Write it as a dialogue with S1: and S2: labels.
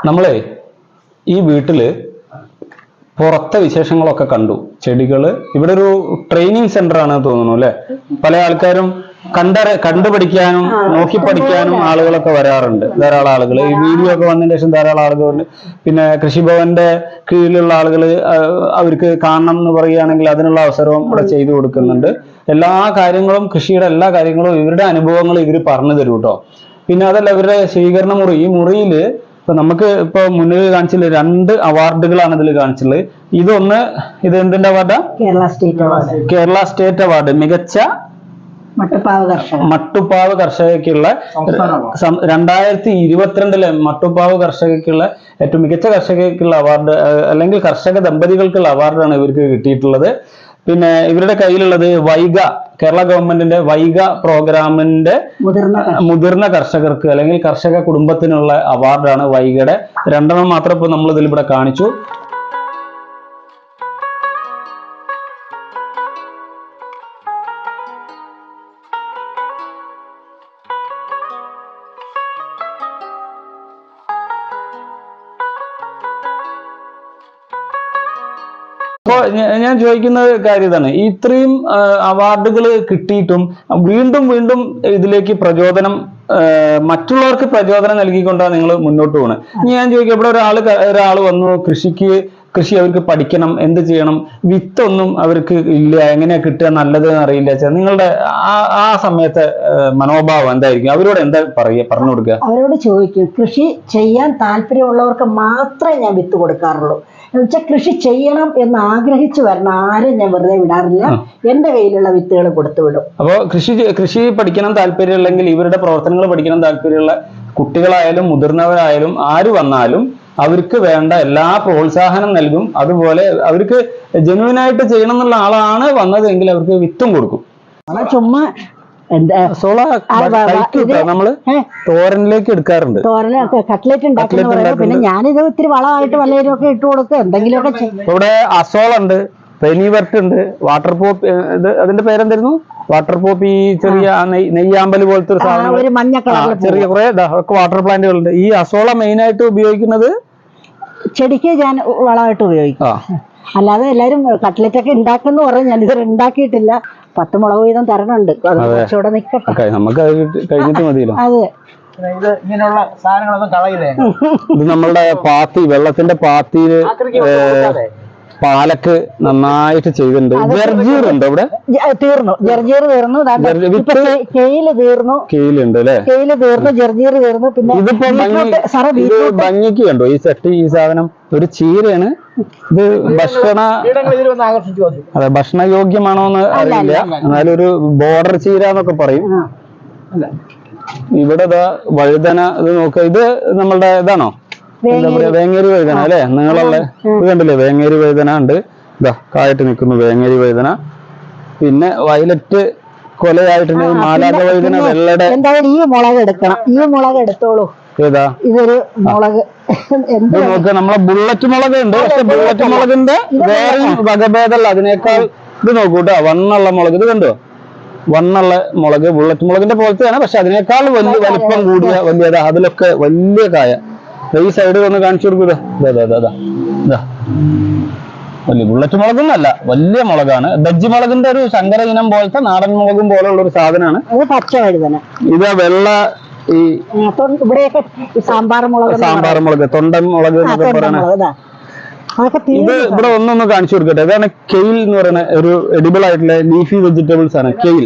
S1: നമ്മളെ ഈ വീട്ടില് പുറത്തെ വിശേഷങ്ങളൊക്കെ കണ്ടു. ചെടികള് ഇവിടെ ഒരു ട്രെയിനിങ് സെന്റർ ആണ് തോന്നുന്നു അല്ലെ. പല ആൾക്കാരും കണ്ടുപഠിക്കാനും നോക്കി പഠിക്കാനും ആളുകളൊക്കെ വരാറുണ്ട്. ധാരാളം ആളുകൾ ഈ വീഡിയോ ഒക്കെ വന്നതിന് ശേഷം ധാരാളം ആളുകളുണ്ട്. പിന്നെ കൃഷിഭവന്റെ കീഴിലുള്ള ആളുകൾ അവർക്ക് കാണണം എന്ന് പറയുകയാണെങ്കിൽ അതിനുള്ള അവസരവും ഇവിടെ ചെയ്തു കൊടുക്കുന്നുണ്ട്. എല്ലാ കാര്യങ്ങളും കൃഷിയുടെ എല്ലാ കാര്യങ്ങളും ഇവരുടെ അനുഭവങ്ങൾ ഇവർ പറഞ്ഞു തരും കേട്ടോ. പിന്നെ അതല്ല, ഇവരുടെ സ്വീകരണ മുറി, ഈ മുറിയിൽ ഇപ്പൊ നമുക്ക് ഇപ്പൊ മുന്നിൽ കാണിച്ചില്ല 2 അവാർഡുകളാണ് ഇതിൽ കാണിച്ചുള്ളത്. ഇത് എന്തിന്റെ അവാർഡാ? കേരള സ്റ്റേറ്റ് അവാർഡ് മികച്ച മട്ടുപ്പാവ് കർഷകയ്ക്കുള്ള 2022 മട്ടുപ്പാവ് കർഷകയ്ക്കുള്ള ഏറ്റവും മികച്ച കർഷകയ്ക്കുള്ള അവാർഡ്, അല്ലെങ്കിൽ കർഷക ദമ്പതികൾക്കുള്ള അവാർഡാണ് ഇവർക്ക് കിട്ടിയിട്ടുള്ളത്. പിന്നെ ഇവരുടെ കയ്യിലുള്ളത് വൈഗ, കേരള ഗവൺമെന്റിന്റെ വൈഗ പ്രോഗ്രാമിന്റെ മുതിർന്ന കർഷകർക്ക് അല്ലെങ്കിൽ കർഷക കുടുംബത്തിനുള്ള അവാർഡാണ് വൈഗയുടെ. 2 മാത്രം ഇപ്പൊ നമ്മൾ ഇതിൽ ഇവിടെ കാണിച്ചു. അപ്പൊ ഞാൻ ചോദിക്കുന്ന കാര്യം ഇതാണ്, ഇത്രയും അവാർഡുകൾ കിട്ടിയിട്ടും വീണ്ടും വീണ്ടും ഇതിലേക്ക് മറ്റുള്ളവർക്ക് പ്രചോദനം നൽകിക്കൊണ്ടാണ് നിങ്ങൾ മുന്നോട്ട് പോകുന്നത്. ഞാൻ ചോദിക്കാം, ഇവിടെ ഒരാൾ വന്നു, കൃഷി അവർക്ക് പഠിക്കണം, എന്ത് ചെയ്യണം, വിത്തൊന്നും അവർക്ക് ഇല്ല, എങ്ങനെയാ കിട്ടുക, നല്ലത് അറിയില്ല. നിങ്ങളുടെ ആ സമയത്തെ മനോഭാവം എന്തായിരിക്കും? അവരോട് എന്താ പറഞ്ഞു കൊടുക്കുക?
S2: അവരോട് ചോദിക്കും, കൃഷി ചെയ്യാൻ താല്പര്യമുള്ളവർക്ക് മാത്രമേ ഞാൻ വിത്ത് കൊടുക്കാറുള്ളൂ. എന്നുവെച്ചാൽ കൃഷി ചെയ്യണം എന്ന് ആഗ്രഹിച്ചു വരണം ആരും ഞാൻ വെറുതെ വിടാറില്ല. എന്റെ കയ്യിലുള്ള വിത്തുകൾ കൊടുത്തു വിടും.
S1: അപ്പോൾ കൃഷി പഠിക്കണം താല്പര്യമുണ്ടെങ്കിൽ, ഇവരുടെ പ്രവർത്തനങ്ങൾ പഠിക്കണം താല്പര്യമുള്ള കുട്ടികളായാലും മുതിർന്നവരായാലും ആര് വന്നാലും അവർക്ക് വേണ്ട എല്ലാ പ്രോത്സാഹനം നൽകും. അതുപോലെ അവർക്ക് ജെന്യുവനായിട്ട് ചെയ്യണം എന്നുള്ള ആളാണ് വന്നതെങ്കിൽ അവർക്ക് വിത്തും കൊടുക്കും.
S2: ചുമ്മാ
S1: നമ്മള് തോരനിലേക്ക് എടുക്കാറുണ്ട്.
S2: കട്ട്ലേറ്റ് ഉണ്ടാക്കുന്ന. പിന്നെ ഞാനിത് ഇത്തിരി വളമായിട്ട് വല്ലവരും ഒക്കെ ഇട്ട് കൊടുക്കും, എന്തെങ്കിലുമൊക്കെ.
S1: ഇവിടെ അസോളുണ്ട്, പെനിവർട്ട് ഉണ്ട്, വാട്ടർ പോപ്പ്, അതിന്റെ പേരെന്തായിരുന്നു? വാട്ടർ പോപ്പ്, ഈ ചെറിയ നെയ്യാമ്പൽ പോലത്തെ ഒരു സാധനം,
S2: ഒരു മഞ്ഞ കളർ,
S1: ചെറിയ കുറെ വാട്ടർ പ്ലാന്റുകളുണ്ട്. ഈ അസോള മെയിൻ ആയിട്ട് ഉപയോഗിക്കുന്നത്
S2: ചെടിക്ക് ഞാൻ വളമായിട്ട് ഉപയോഗിക്കും. അല്ലാതെ എല്ലാരും കട്ട്ലറ്റ് ഒക്കെ ഉണ്ടാക്കുന്ന പറയും, ഞാനിത് ഉണ്ടാക്കിയിട്ടില്ല. 10 മുളക് വീതം തരണുണ്ട്, കുറച്ചുകൂടെ നിക്കട്ടെ,
S1: നമുക്ക് കഴിഞ്ഞിട്ട് മതിയല്ലോ.
S2: അതെ,
S3: ഇങ്ങനെയുള്ള സാധനങ്ങളൊന്നും കളയില്ലേ.
S1: ഇത് നമ്മളുടെ വെള്ളത്തിന്റെ പാത്തിയില് പാലക്ക് നന്നായിട്ട് ചെയ്തിട്ടുണ്ട്. ജർജീർ ഉണ്ട് ഇവിടെ,
S2: തീർന്നു. ജർജീർ തീർന്നു, കെയില് തീർന്നു,
S1: കെയിലുണ്ട് അല്ലെ,
S2: കെയില് തീർന്നു, ജർജീർ തീർന്നു. പിന്നെ
S1: ഇതിപ്പോ ഭംഗിക്ക് കണ്ടോ ഈ സെറ്റ്, ഈ സാധനം ഒരു ചീരയാണ്. ഇത് ഭക്ഷണയോഗ്യമാണോന്ന് അറിയില്ല, എന്നാലും ഒരു ബോർഡർ ചീര എന്നൊക്കെ പറയും. ഇവിടെ വഴുതന, ഇത് നോക്കുക, ഇത് നമ്മളുടെ ഇതാണോ, എന്താ പറയാ, വേങ്ങേരി വഴുതന അല്ലെ, നിങ്ങളുള്ള ഇത് കണ്ടില്ലേ, വേങ്ങേരി വഴുതന ഉണ്ട്. ഇതാ കായിട്ട് നിൽക്കുന്നു വേങ്ങേരി വഴുതന. പിന്നെ വയലറ്റ് കൊലയായിട്ടുണ്ട്, മാലാക വഴുതന, വെള്ളയുടെ.
S2: എന്തായാലും ഈ മുളക് എടുക്കണം, ഈ മുളക് എടുത്തോളൂ.
S1: ഏതാ?
S2: ഇതൊരു മുളക്.
S1: ഇത് നോക്കുക, നമ്മളെ ബുള്ളറ്റ് മുളക് ഉണ്ട്, പക്ഷെ ബുള്ളറ്റ് മുളകിന്റെ വേറെയും വകഭേദമല്ല. അതിനേക്കാൾ ഇത് നോക്കൂട്ടോ, വണ്ണുള്ള മുളക്. ഇത് കണ്ടോ, വണ്ണുള്ള മുളക് ബുള്ളറ്റ് മുളകിന്റെ പോലത്തെയാണ്, പക്ഷെ അതിനേക്കാൾ വലിപ്പം കൂടിയ വലിയതാ. അതിലൊക്കെ വലിയ കായ. ഈ സൈഡ് ഒന്ന് കാണിച്ചു കൊടുക്കുക. വലിയ ബുള്ളറ്റ് മുളകൊന്നും അല്ല, വലിയ മുളകാണ്. ബജ്ജി മുളകിന്റെ ഒരു ശങ്കര ഇനം പോലത്തെ നാടൻ മുളകും പോലുള്ള ഒരു സാധനമാണ്. ഇത് വെള്ള, ഈ
S2: സാമ്പാർ
S1: മുളക്, തൊണ്ടൻ മുളക് എന്നൊക്കെ പറയണ. ഇത് ഇവിടെ ഒന്നൊന്ന് കാണിച്ചു കൊടുക്കട്ടെ. ഇതാണ് കെയിൽ എന്ന് പറയുന്ന ഒരു എഡിബിൾ ആയിട്ടുള്ള ലീഫി വെജിറ്റബിൾസ് ആണ്. കെയിൽ